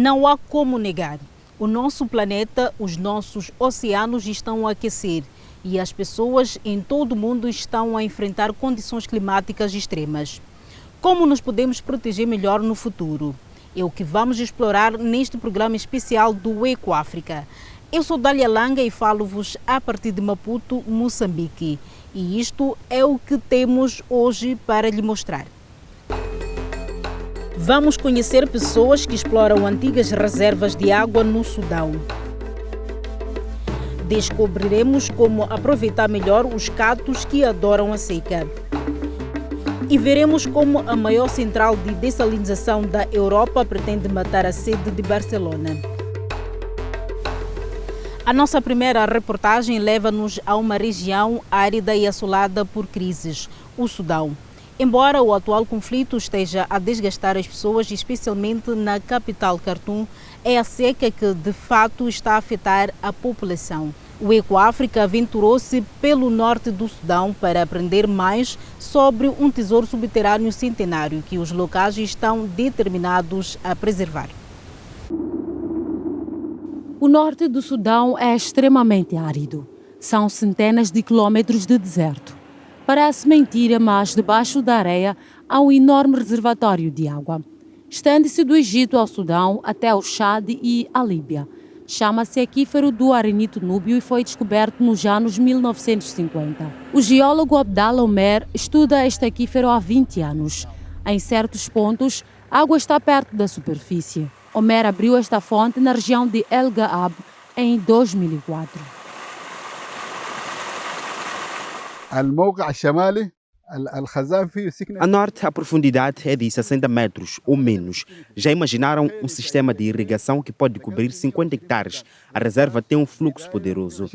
Não há como negar. O nosso planeta, os nossos oceanos estão a aquecer e as pessoas em todo o mundo estão a enfrentar condições climáticas extremas. Como nos podemos proteger melhor no futuro? É o que vamos explorar neste programa especial do Ecoáfrica. Eu sou Dália Langa e falo-vos a partir de Maputo, Moçambique. E isto é o que temos hoje para lhe mostrar. Vamos conhecer pessoas que exploram antigas reservas de água no Sudão. Descobriremos como aproveitar melhor os catos que adoram a seca. E veremos como a maior central de dessalinização da Europa pretende matar a sede de Barcelona. A nossa primeira reportagem leva-nos a uma região árida e assolada por crises, o Sudão. Embora o atual conflito esteja a desgastar as pessoas, especialmente na capital Khartoum, é a seca que de fato está a afetar a população. O Ecoáfrica aventurou-se pelo norte do Sudão para aprender mais sobre um tesouro subterrâneo centenário que os locais estão determinados a preservar. O norte do Sudão é extremamente árido. São centenas de quilômetros de deserto. Parece mentira, mas debaixo da areia há um enorme reservatório de água. Estende-se do Egito ao Sudão até o Chad e a Líbia. Chama-se aquífero do Arenito Núbio e foi descoberto nos anos 1950. O geólogo Abdallah Omer estuda este aquífero há 20 anos. Em certos pontos, a água está perto da superfície. Omer abriu esta fonte na região de El Gaab em 2004. A norte, a profundidade é de 60 metros ou menos. Já imaginaram um sistema de irrigação que pode cobrir 50 hectares? A reserva tem um fluxo poderoso.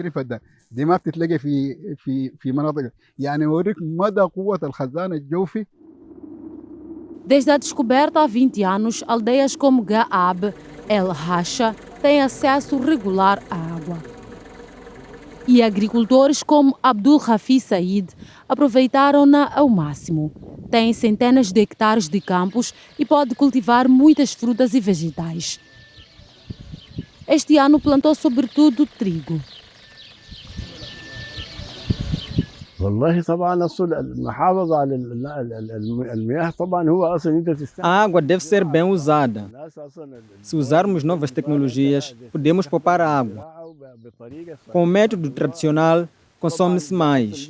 Desde a descoberta há 20 anos, aldeias como Gaab, El Hasha têm acesso regular à água. E agricultores como Abdul Rafi Said aproveitaram-na ao máximo. Tem centenas de hectares de campos e pode cultivar muitas frutas e vegetais. Este ano plantou sobretudo trigo. A água deve ser bem usada. Se usarmos novas tecnologias, podemos poupar a água. Com o método tradicional, consome-se mais.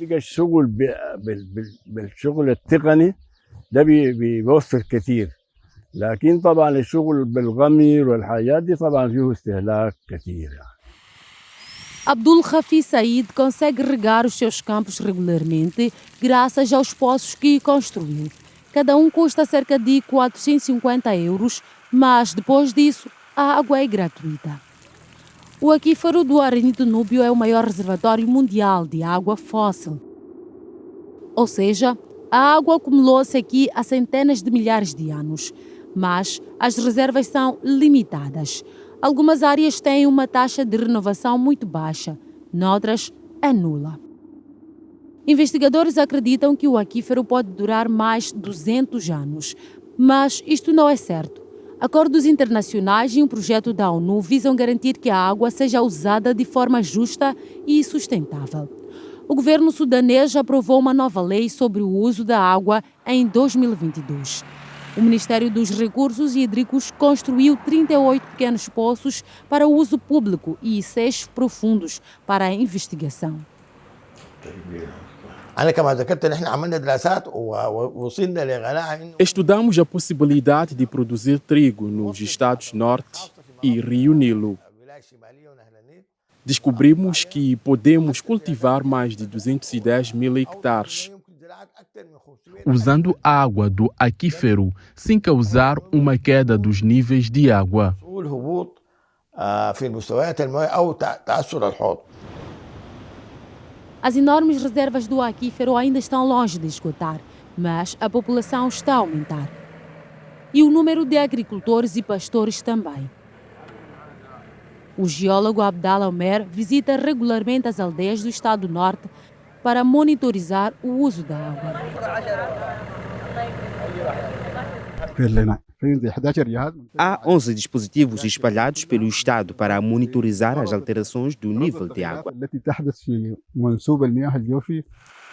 Abdul Rafi Said consegue regar os seus campos regularmente graças aos poços que construiu. Cada um custa cerca de 450 €, mas depois disso a água é gratuita. O aquífero do Arenito Núbio é o maior reservatório mundial de água fóssil. Ou seja, a água acumulou-se aqui há centenas de milhares de anos, mas as reservas são limitadas. Algumas áreas têm uma taxa de renovação muito baixa, noutras é nula. Investigadores acreditam que o aquífero pode durar mais 200 anos, mas isto não é certo. Acordos internacionais e um projeto da ONU visam garantir que a água seja usada de forma justa e sustentável. O governo sudanês aprovou uma nova lei sobre o uso da água em 2022. O Ministério dos Recursos Hídricos construiu 38 pequenos poços para uso público e 6 profundos para a investigação. Estudamos a possibilidade de produzir trigo nos estados Norte e Rio Nilo. Descobrimos que podemos cultivar mais de 210 mil hectares, usando água do aquífero sem causar uma queda dos níveis de água. As enormes reservas do aquífero ainda estão longe de esgotar, mas a população está a aumentar. E o número de agricultores e pastores também. O geólogo Abdallah Omer visita regularmente as aldeias do estado norte para monitorizar o uso da água. Há 11 dispositivos espalhados pelo Estado para monitorizar as alterações do nível de água.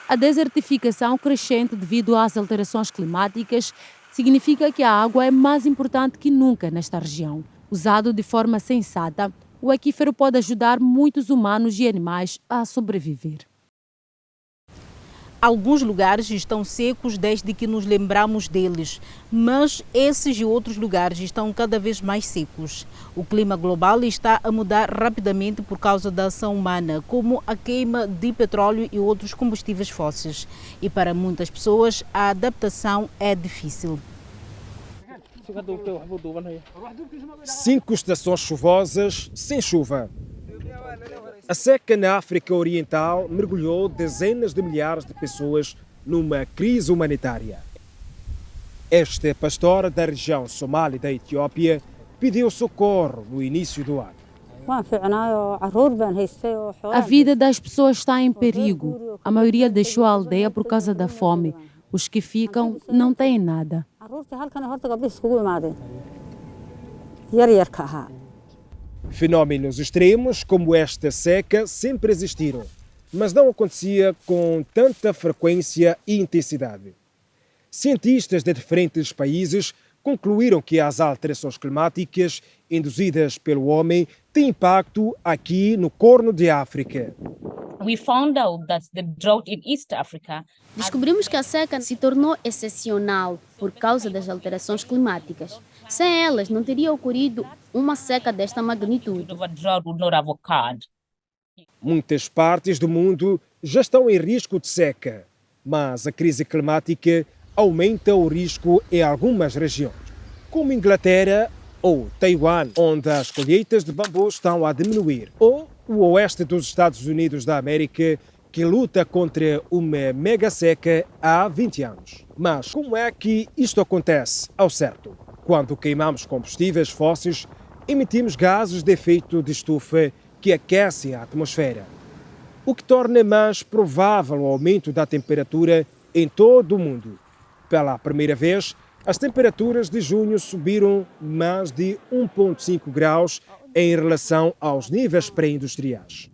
A desertificação crescente devido às alterações climáticas significa que a água é mais importante que nunca nesta região. Usado de forma sensata, o aquífero pode ajudar muitos humanos e animais a sobreviver. Alguns lugares estão secos desde que nos lembramos deles, mas esses e outros lugares estão cada vez mais secos. O clima global está a mudar rapidamente por causa da ação humana, como a queima de petróleo e outros combustíveis fósseis. E para muitas pessoas, a adaptação é difícil. 5 estações chuvosas sem chuva. A seca na África Oriental mergulhou dezenas de milhares de pessoas numa crise humanitária. Esta pastora da região somali da Etiópia pediu socorro no início do ano. A vida das pessoas está em perigo. A maioria deixou a aldeia por causa da fome. Os que ficam não têm nada. Fenômenos extremos como esta seca sempre existiram, mas não acontecia com tanta frequência e intensidade. Cientistas de diferentes países concluíram que as alterações climáticas induzidas pelo homem têm impacto aqui no Corno de África. Descobrimos que a seca se tornou excepcional por causa das alterações climáticas. Sem elas, não teria ocorrido uma seca desta magnitude. Muitas partes do mundo já estão em risco de seca, mas a crise climática aumenta o risco em algumas regiões, como Inglaterra ou Taiwan, onde as colheitas de bambu estão a diminuir, ou o oeste dos Estados Unidos da América, que luta contra uma mega seca há 20 anos. Mas como é que isto acontece ao certo? Quando queimamos combustíveis fósseis, emitimos gases de efeito de estufa que aquecem a atmosfera, o que torna mais provável o aumento da temperatura em todo o mundo. Pela primeira vez, as temperaturas de junho subiram mais de 1,5 graus em relação aos níveis pré-industriais.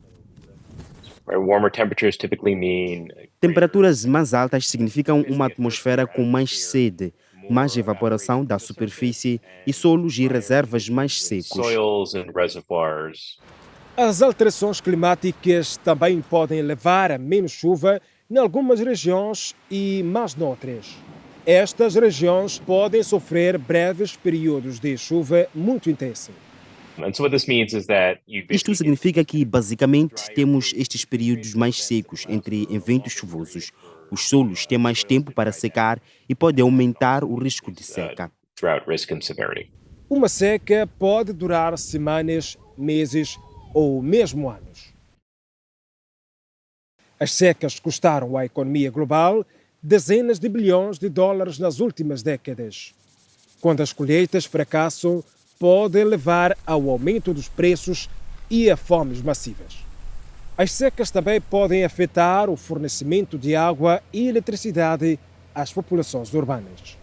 Temperaturas mais altas significam uma atmosfera com mais sede, mais evaporação da superfície e solos e reservas mais secos. As alterações climáticas também podem levar a menos chuva em algumas regiões e mais noutras. Estas regiões podem sofrer breves períodos de chuva muito intensa. Isto significa que, basicamente, temos estes períodos mais secos entre eventos chuvosos. Os solos têm mais tempo para secar e podem aumentar o risco de seca. Uma seca pode durar semanas, meses ou mesmo anos. As secas custaram à economia global dezenas de bilhões de dólares nas últimas décadas. Quando as colheitas fracassam, podem levar ao aumento dos preços e a fomes massivas. As secas também podem afetar o fornecimento de água e eletricidade às populações urbanas.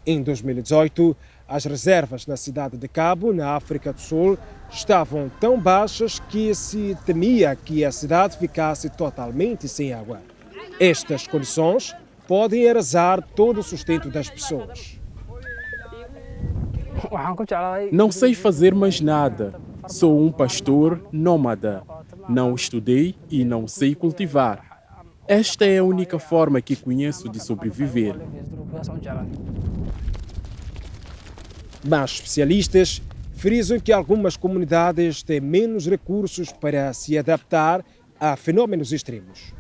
Em 2018, as reservas na cidade de Cabo, na África do Sul, estavam tão baixas que se temia que a cidade ficasse totalmente sem água. Estas condições podem arrasar todo o sustento das pessoas. Não sei fazer mais nada. Sou um pastor nômada. Não estudei e não sei cultivar. Esta é a única forma que conheço de sobreviver. Mas especialistas frisam que algumas comunidades têm menos recursos para se adaptar a fenômenos extremos.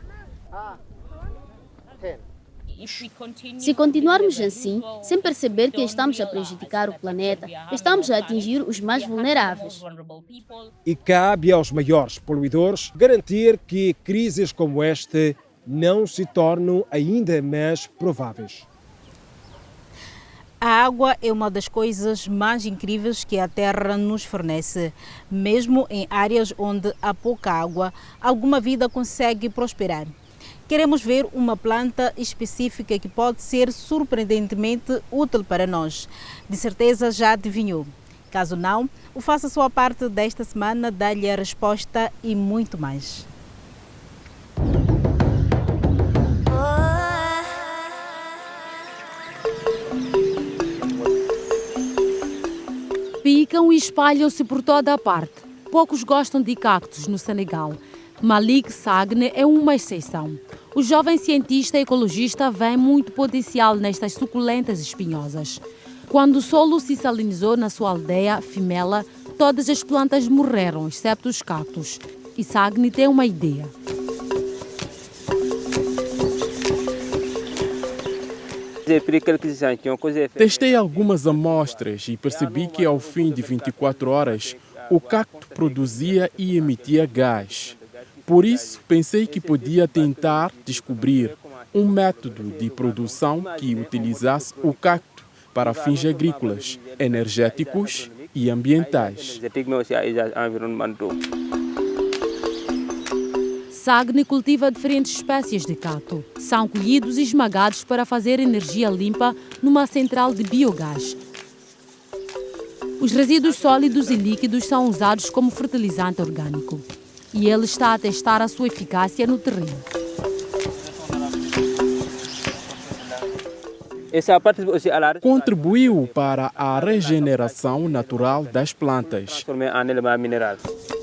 Se continuarmos assim, sem perceber que estamos a prejudicar o planeta, estamos a atingir os mais vulneráveis. E cabe aos maiores poluidores garantir que crises como esta não se tornam ainda mais prováveis. A água é uma das coisas mais incríveis que a Terra nos fornece. Mesmo em áreas onde há pouca água, alguma vida consegue prosperar. Queremos ver uma planta específica que pode ser surpreendentemente útil para nós. De certeza já adivinhou. Caso não, o Faça a Sua Parte desta semana dá-lhe a resposta e muito mais. Picam e espalham-se por toda a parte. Poucos gostam de cactos no Senegal. Malik Sagne é uma exceção. O jovem cientista e ecologista vê muito potencial nestas suculentas espinhosas. Quando o solo se salinizou na sua aldeia, Fimela, todas as plantas morreram, exceto os cactos. E Sagne tem uma ideia. Testei algumas amostras e percebi que ao fim de 24 horas o cacto produzia e emitia gás. Por isso, pensei que podia tentar descobrir um método de produção que utilizasse o cacto para fins agrícolas, energéticos e ambientais. Sagne cultiva diferentes espécies de cacto. São colhidos e esmagados para fazer energia limpa numa central de biogás. Os resíduos sólidos e líquidos são usados como fertilizante orgânico. E ele está a testar a sua eficácia no terreno. Contribuiu para a regeneração natural das plantas.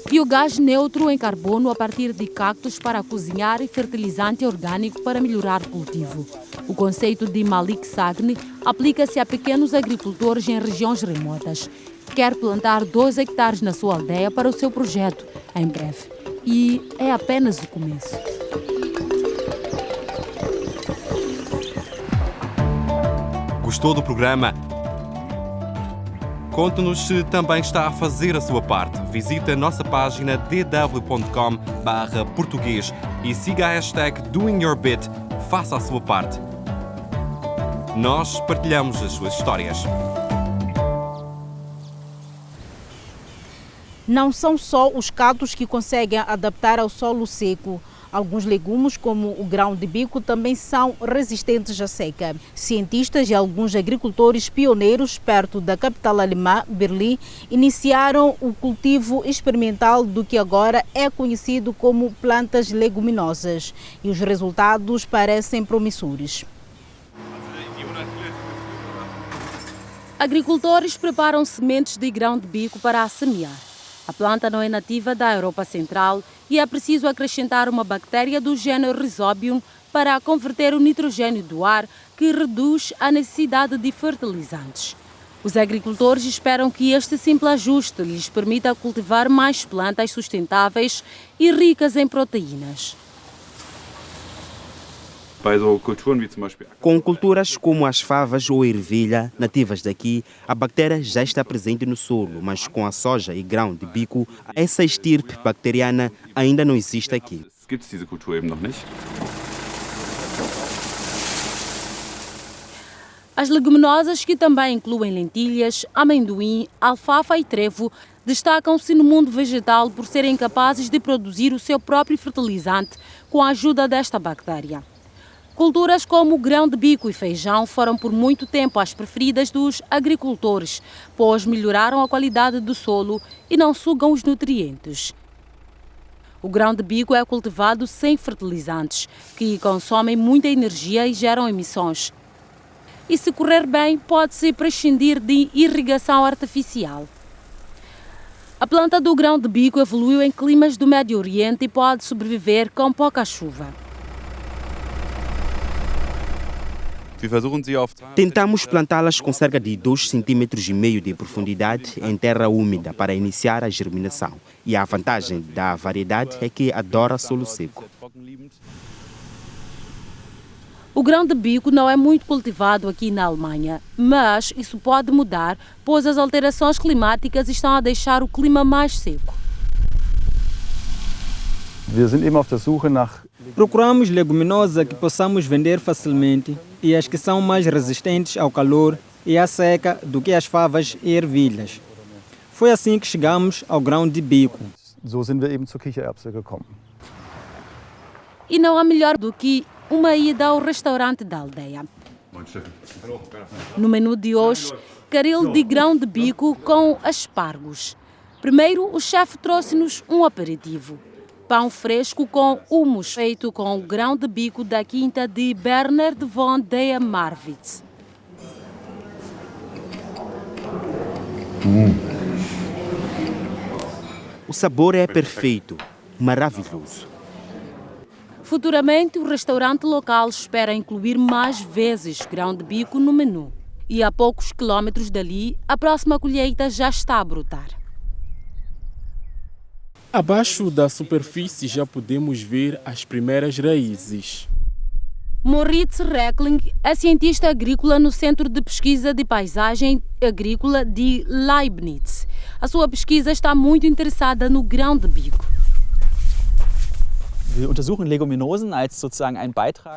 Biogás neutro em carbono a partir de cactos para cozinhar e fertilizante orgânico para melhorar o cultivo. O conceito de Malik Sagne aplica-se a pequenos agricultores em regiões remotas. Quer plantar 2 hectares na sua aldeia para o seu projeto, em breve. E é apenas o começo. Gostou do programa? Conte-nos se também está a fazer a sua parte. Visite a nossa página dw.com/português e siga a hashtag DoingYourBit. Faça a sua parte. Nós partilhamos as suas histórias. Não são só os cactos que conseguem adaptar ao solo seco. Alguns legumes, como o grão de bico, também são resistentes à seca. Cientistas e alguns agricultores pioneiros perto da capital alemã, Berlim, iniciaram o cultivo experimental do que agora é conhecido como plantas leguminosas. E os resultados parecem promissores. Agricultores preparam sementes de grão de bico para a semear. A planta não é nativa da Europa Central e é preciso acrescentar uma bactéria do gênero Rhizobium para converter o nitrogênio do ar, que reduz a necessidade de fertilizantes. Os agricultores esperam que este simples ajuste lhes permita cultivar mais plantas sustentáveis e ricas em proteínas. Com culturas como as favas ou ervilha, nativas daqui, a bactéria já está presente no solo, mas com a soja e grão de bico, essa estirpe bacteriana ainda não existe aqui. As leguminosas, que também incluem lentilhas, amendoim, alfafa e trevo, destacam-se no mundo vegetal por serem capazes de produzir o seu próprio fertilizante com a ajuda desta bactéria. Culturas como o grão de bico e feijão foram por muito tempo as preferidas dos agricultores, pois melhoraram a qualidade do solo e não sugam os nutrientes. O grão de bico é cultivado sem fertilizantes, que consomem muita energia e geram emissões. E se correr bem, pode-se prescindir de irrigação artificial. A planta do grão de bico evoluiu em climas do Médio Oriente e pode sobreviver com pouca chuva. Tentamos plantá-las com cerca de 2,5 cm de profundidade em terra úmida para iniciar a germinação. E a vantagem da variedade é que adora solo seco. O grão de bico não é muito cultivado aqui na Alemanha, mas isso pode mudar, pois as alterações climáticas estão a deixar o clima mais seco. Procuramos leguminosas que possamos vender facilmente e as que são mais resistentes ao calor e à seca do que as favas e ervilhas. Foi assim que chegamos ao grão de bico. E não há melhor do que uma ida ao restaurante da aldeia. No menu de hoje, caril de grão de bico com aspargos. Primeiro, o chefe trouxe-nos um aperitivo. Pão fresco com hummus, feito com grão de bico da quinta de Bernard von der Marwitz. O sabor é perfeito, maravilhoso. Futuramente, o restaurante local espera incluir mais vezes grão de bico no menu. E a poucos quilómetros dali, a próxima colheita já está a brotar. Abaixo da superfície já podemos ver as primeiras raízes. Moritz Reckling é cientista agrícola no Centro de Pesquisa de Paisagem Agrícola de Leibniz. A sua pesquisa está muito interessada no grão de bico.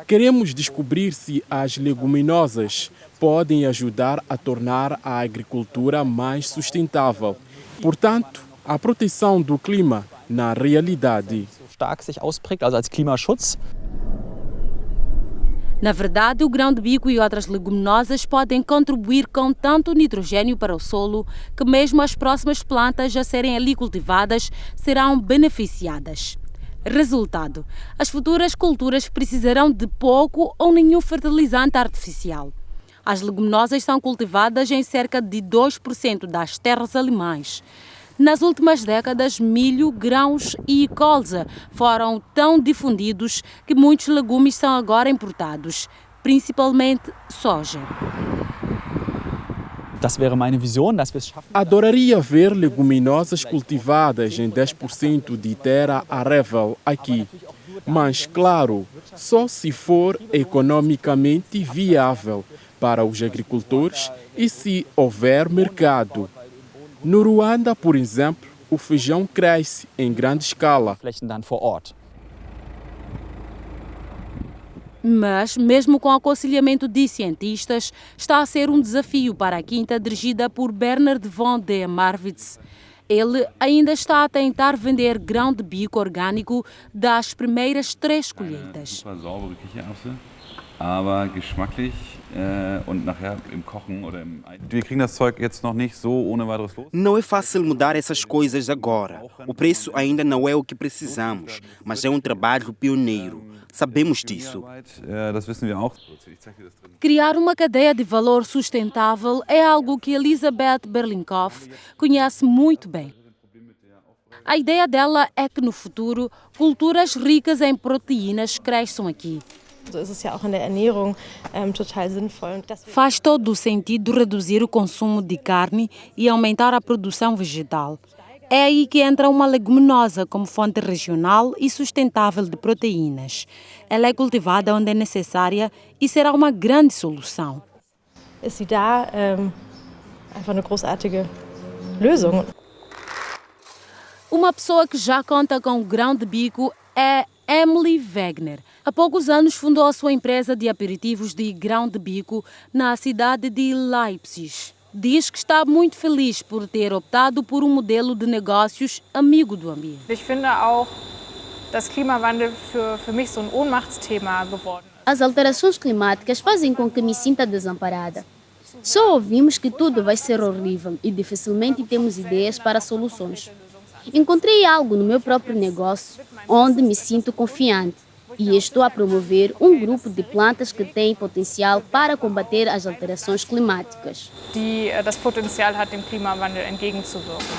Queremos descobrir se as leguminosas podem ajudar a tornar a agricultura mais sustentável. Portanto, a proteção do clima na realidade. Na verdade, o grão de bico e outras leguminosas podem contribuir com tanto nitrogênio para o solo que mesmo as próximas plantas a serem ali cultivadas serão beneficiadas. Resultado: as futuras culturas precisarão de pouco ou nenhum fertilizante artificial. As leguminosas são cultivadas em cerca de 2% das terras alemãs. Nas últimas décadas, milho, grãos e colza foram tão difundidos que muitos legumes são agora importados, principalmente soja. Adoraria ver leguminosas cultivadas em 10% de terra arável aqui. Mas, claro, só se for economicamente viável para os agricultores e se houver mercado. No Ruanda, por exemplo, o feijão cresce em grande escala. Mas, mesmo com o aconselhamento de cientistas, está a ser um desafio para a quinta dirigida por Bernard von der Marwitz. Ele ainda está a tentar vender grão de bico orgânico das primeiras 3 colheitas. Aber geschmacklich und nachher im Kochen oder im... Wir kriegen das Zeug jetzt noch nicht so ohne weiteres los. Não é fácil mudar essas coisas agora. O preço ainda não é o que precisamos, mas é um trabalho pioneiro. Sabemos disso. Das wissen wir auch. Criar uma cadeia de valor sustentável é algo que Elisabeth Berlinkoff conhece muito bem. A ideia dela é que no futuro, culturas ricas em proteínas cresçam aqui. Faz todo o sentido reduzir o consumo de carne e aumentar a produção vegetal. É aí que entra uma leguminosa como fonte regional e sustentável de proteínas. Ela é cultivada onde é necessária e será uma grande solução. Uma pessoa que já conta com o grão de bico é Emily Wegner. Há poucos anos fundou a sua empresa de aperitivos de grão de bico na cidade de Leipzig. Diz que está muito feliz por ter optado por um modelo de negócios amigo do ambiente. Ich finde auch, dass Klimawandel für mich so ein Ohnmachtsthema geworden ist. As alterações climáticas fazem com que me sinta desamparada. Só ouvimos que tudo vai ser horrível e dificilmente temos ideias para soluções. Encontrei algo no meu próprio negócio onde me sinto confiante e estou a promover um grupo de plantas que têm potencial para combater as alterações climáticas. Die das Potenzial hat, dem Klimawandel entgegenzuwirken.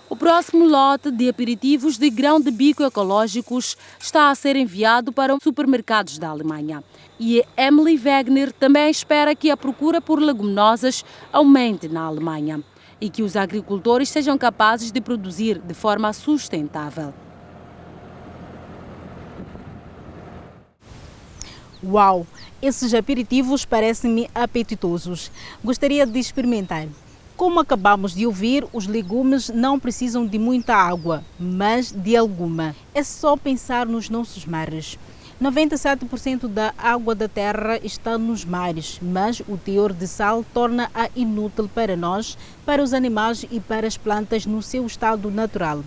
O próximo lote de aperitivos de grão de bico ecológicos está a ser enviado para os supermercados da Alemanha. E Emily Wegner também espera que a procura por leguminosas aumente na Alemanha e que os agricultores sejam capazes de produzir de forma sustentável. Uau! Esses aperitivos parecem-me apetitosos. Gostaria de experimentar. Como acabamos de ouvir, os legumes não precisam de muita água, mas de alguma. É só pensar nos nossos mares. 97% da água da terra está nos mares, mas o teor de sal torna-a inútil para nós, para os animais e para as plantas no seu estado natural.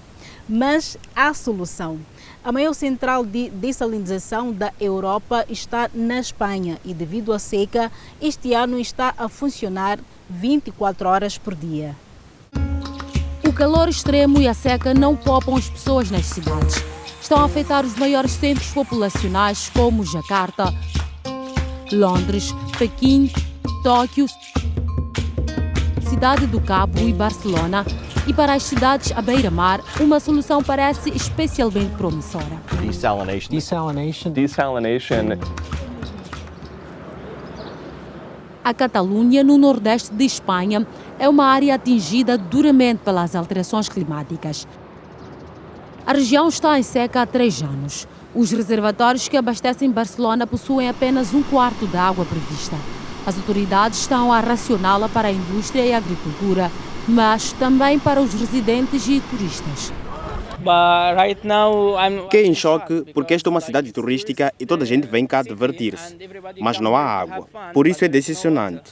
Mas há solução. A maior central de dessalinização da Europa está na Espanha e, devido à seca, este ano está a funcionar 24 horas por dia. O calor extremo e a seca não poupam as pessoas nas cidades. Estão a afetar os maiores centros populacionais como Jacarta, Londres, Pequim, Tóquio, Cidade do Cabo e Barcelona. E para as cidades à beira-mar, uma solução parece especialmente promissora. Desalination. A Catalunha, no nordeste de Espanha, é uma área atingida duramente pelas alterações climáticas. A região está em seca há 3 anos. Os reservatórios que abastecem Barcelona possuem apenas 1/4 da água prevista. As autoridades estão a racioná-la para a indústria e a agricultura, mas também para os residentes e turistas. Fiquei em choque porque esta é uma cidade turística e toda a gente vem cá divertir-se, mas não há água, por isso é decepcionante.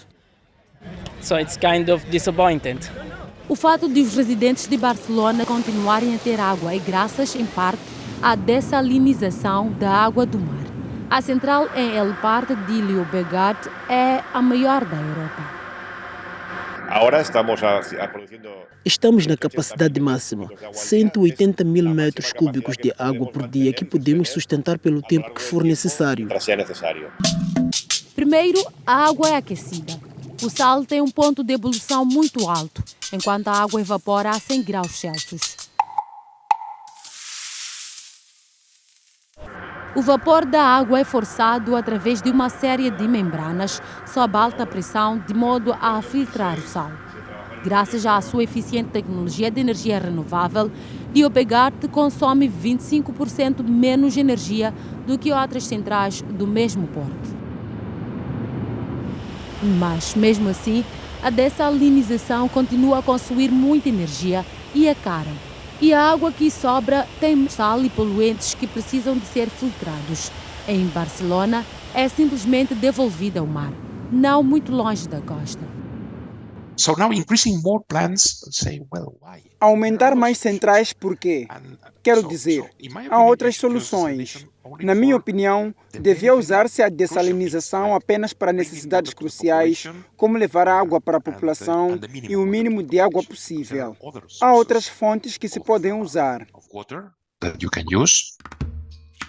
O fato de os residentes de Barcelona continuarem a ter água é graças, em parte, à dessalinização da água do mar. A central em El Prat de Llobregat é a maior da Europa. Estamos na capacidade máxima, 180 mil metros cúbicos de água por dia que podemos sustentar pelo tempo que for necessário. Primeiro, a água é aquecida. O sal tem um ponto de ebulição muito alto, enquanto a água evapora a 100 graus Celsius. O vapor da água é forçado através de uma série de membranas sob alta pressão, de modo a filtrar o sal. Graças à sua eficiente tecnologia de energia renovável, Llobregat consome 25% menos energia do que outras centrais do mesmo porte. Mas, mesmo assim, a dessalinização continua a consumir muita energia e é cara. E a água que sobra tem sal e poluentes que precisam de ser filtrados. Em Barcelona, é simplesmente devolvida ao mar, não muito longe da costa. Aumentar mais centrais por quê? Quero dizer, há outras soluções. Na minha opinião, devia usar-se a dessalinização apenas para necessidades cruciais, como levar água para a população e o mínimo de água possível. Há outras fontes que se podem usar.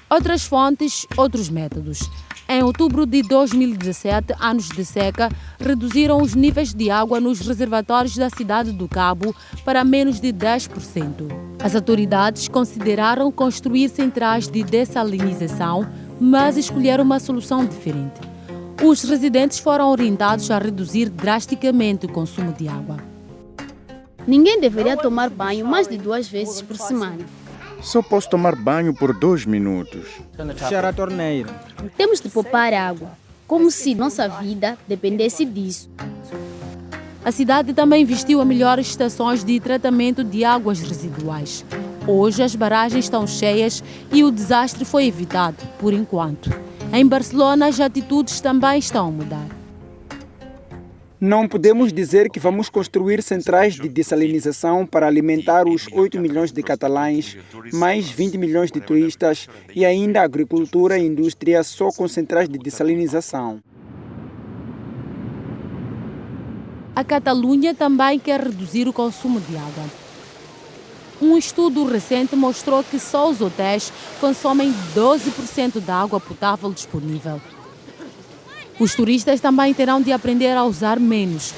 Outras fontes, outros métodos. Em outubro de 2017, anos de seca reduziram os níveis de água nos reservatórios da Cidade do Cabo para menos de 10%. As autoridades consideraram construir centrais de dessalinização, mas escolheram uma solução diferente. Os residentes foram orientados a reduzir drasticamente o consumo de água. Ninguém deveria tomar banho mais de 2 vezes por semana. Só posso tomar banho por 2 minutos. Fechar a torneira. Temos de poupar água, como se nossa vida dependesse disso. A cidade também investiu em melhores estações de tratamento de águas residuais. Hoje as barragens estão cheias e o desastre foi evitado, por enquanto. Em Barcelona, as atitudes também estão a mudar. Não podemos dizer que vamos construir centrais de dessalinização para alimentar os 8 milhões de catalães, mais 20 milhões de turistas e ainda a agricultura e indústria só com centrais de dessalinização. A Catalunha também quer reduzir o consumo de água. Um estudo recente mostrou que só os hotéis consomem 12% da água potável disponível. Os turistas também terão de aprender a usar menos.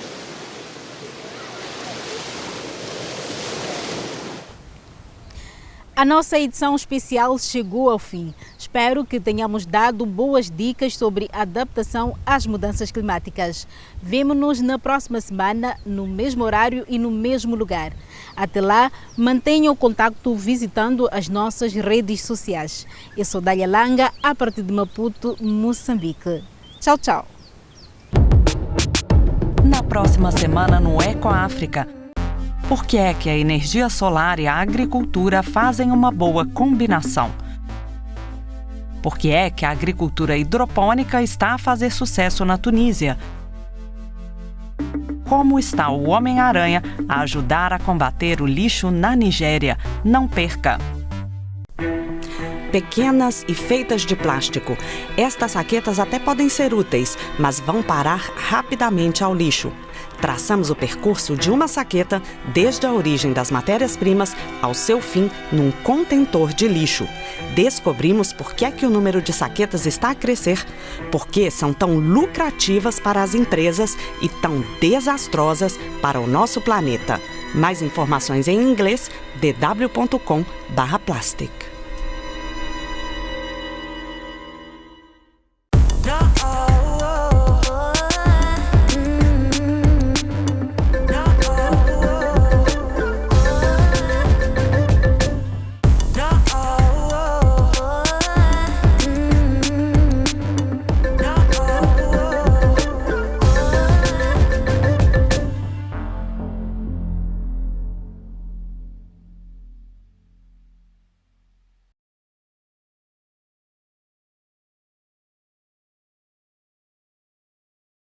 A nossa edição especial chegou ao fim. Espero que tenhamos dado boas dicas sobre adaptação às mudanças climáticas. Vemo-nos na próxima semana, no mesmo horário e no mesmo lugar. Até lá, mantenham o contacto visitando as nossas redes sociais. Eu sou Dália Langa, a partir de Maputo, Moçambique. Tchau, tchau. Na próxima semana no Eco África, por que é que a energia solar e a agricultura fazem uma boa combinação? Por que é que a agricultura hidropônica está a fazer sucesso na Tunísia? como está o Homem-Aranha a ajudar a combater o lixo na Nigéria. Não perca! Pequenas e feitas de plástico. Estas saquetas até podem ser úteis, mas vão parar rapidamente ao lixo. Traçamos o percurso de uma saqueta desde a origem das matérias-primas ao seu fim num contentor de lixo. Descobrimos por que é que o número de saquetas está a crescer, porque são tão lucrativas para as empresas e tão desastrosas para o nosso planeta. Mais informações em inglês, dw.com/plastic.